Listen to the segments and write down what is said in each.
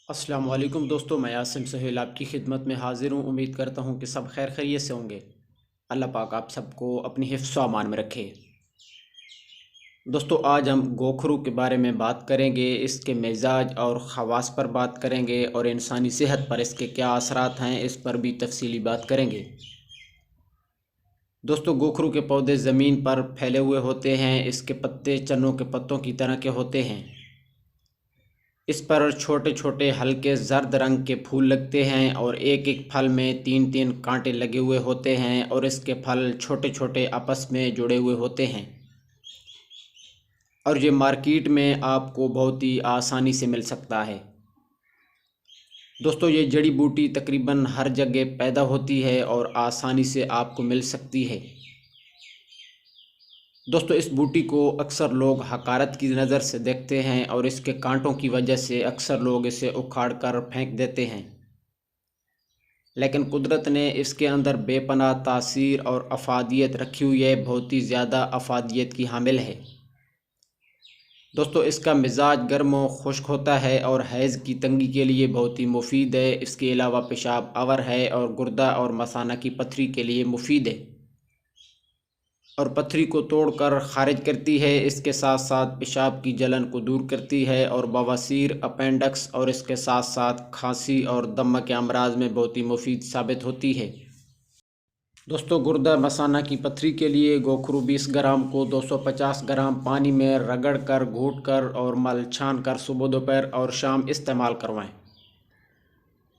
السلام علیکم دوستو، میں عاصم سہیل آپ کی خدمت میں حاضر ہوں۔ امید کرتا ہوں کہ سب خیر خیریت سے ہوں گے۔ اللہ پاک آپ سب کو اپنی حفظ و امان میں رکھے۔ دوستو، آج ہم گوکھرو کے بارے میں بات کریں گے، اس کے مزاج اور خواص پر بات کریں گے، اور انسانی صحت پر اس کے کیا اثرات ہیں اس پر بھی تفصیلی بات کریں گے۔ دوستو، گوکھرو کے پودے زمین پر پھیلے ہوئے ہوتے ہیں۔ اس کے پتے چنوں کے پتوں کی طرح کے ہوتے ہیں۔ اس پر چھوٹے چھوٹے ہلکے زرد رنگ کے پھول لگتے ہیں، اور ایک ایک پھل میں 3 کانٹے لگے ہوئے ہوتے ہیں، اور اس کے پھل چھوٹے چھوٹے آپس میں جڑے ہوئے ہوتے ہیں، اور یہ مارکیٹ میں آپ کو بہت ہی آسانی سے مل سکتا ہے۔ دوستو، یہ جڑی بوٹی تقریباً ہر جگہ پیدا ہوتی ہے اور آسانی سے آپ کو مل سکتی ہے۔ دوستو، اس بوٹی کو اکثر لوگ حقارت کی نظر سے دیکھتے ہیں، اور اس کے کانٹوں کی وجہ سے اکثر لوگ اسے اکھاڑ کر پھینک دیتے ہیں، لیکن قدرت نے اس کے اندر بے پناہ تاثیر اور افادیت رکھی ہوئی ہے، بہت ہی زیادہ افادیت کی حامل ہے۔ دوستو، اس کا مزاج گرم و خشک ہوتا ہے اور حیض کی تنگی کے لیے بہت ہی مفید ہے۔ اس کے علاوہ پیشاب آور ہے اور گردہ اور مثانہ کی پتھری کے لیے مفید ہے، اور پتھری کو توڑ کر خارج کرتی ہے۔ اس کے ساتھ ساتھ پیشاب کی جلن کو دور کرتی ہے، اور بواسیر، اپینڈکس اور اس کے ساتھ ساتھ کھانسی اور دمہ کے امراض میں بہت ہی مفید ثابت ہوتی ہے۔ دوستو، گردہ مثانہ کی پتھری کے لیے گوکھرو 20 گرام کو 250 گرام پانی میں رگڑ کر، گھوٹ کر اور مل چھان کر صبح دوپہر اور شام استعمال کروائیں۔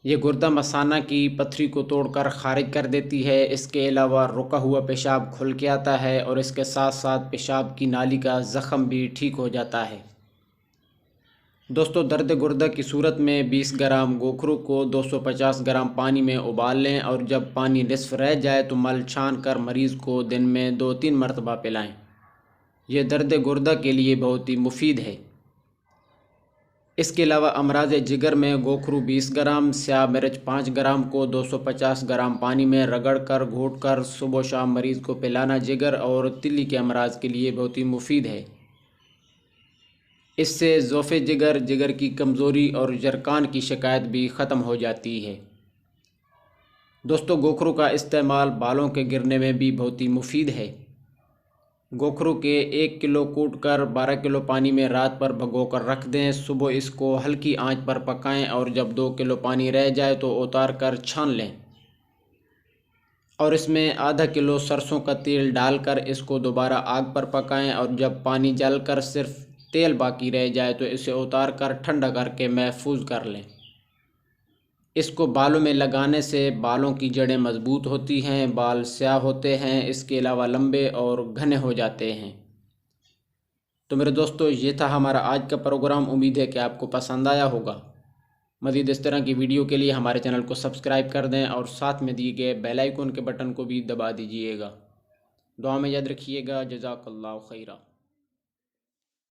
یہ گردہ مثانہ کی پتھری کو توڑ کر خارج کر دیتی ہے۔ اس کے علاوہ رکا ہوا پیشاب کھل کے آتا ہے، اور اس کے ساتھ ساتھ پیشاب کی نالی کا زخم بھی ٹھیک ہو جاتا ہے۔ دوستو، درد گردہ کی صورت میں 20 گرام گوکھرو کو 250 گرام پانی میں ابال لیں، اور جب پانی نصف رہ جائے تو مل چھان کر مریض کو دن میں 2-3 مرتبہ پلائیں۔ یہ درد گردہ کے لیے بہت ہی مفید ہے۔ اس کے علاوہ امراض جگر میں گوکھرو 20 گرام، سیاہ مرچ 5 گرام کو 250 گرام پانی میں رگڑ کر، گھوٹ کر صبح و شام مریض کو پلانا جگر اور تلی کے امراض کے لیے بہت ہی مفید ہے۔ اس سے ضعف جگر، جگر کی کمزوری اور جرقان کی شکایت بھی ختم ہو جاتی ہے۔ دوستو، گوکھرو کا استعمال بالوں کے گرنے میں بھی بہت ہی مفید ہے۔ گوکھرو کے 1 کلو کوٹ کر 12 کلو پانی میں رات پر بھگو کر رکھ دیں۔ صبح اس کو ہلکی آنچ پر پکائیں، اور جب 2 کلو پانی رہ جائے تو اتار کر چھان لیں، اور اس میں آدھا کلو سرسوں کا تیل ڈال کر اس کو دوبارہ آگ پر پکائیں، اور جب پانی جل کر صرف تیل باقی رہ جائے تو اسے اتار کر ٹھنڈا کر کے محفوظ کر لیں۔ اس کو بالوں میں لگانے سے بالوں کی جڑیں مضبوط ہوتی ہیں، بال سیاہ ہوتے ہیں، اس کے علاوہ لمبے اور گھنے ہو جاتے ہیں۔ تو میرے دوستو، یہ تھا ہمارا آج کا پروگرام۔ امید ہے کہ آپ کو پسند آیا ہوگا۔ مزید اس طرح کی ویڈیو کے لیے ہمارے چینل کو سبسکرائب کر دیں، اور ساتھ میں دیے گئے بیل آئیکن کے بٹن کو بھی دبا دیجیے گا۔ دعا میں یاد رکھیے گا۔ جزاک اللہ خیرہ۔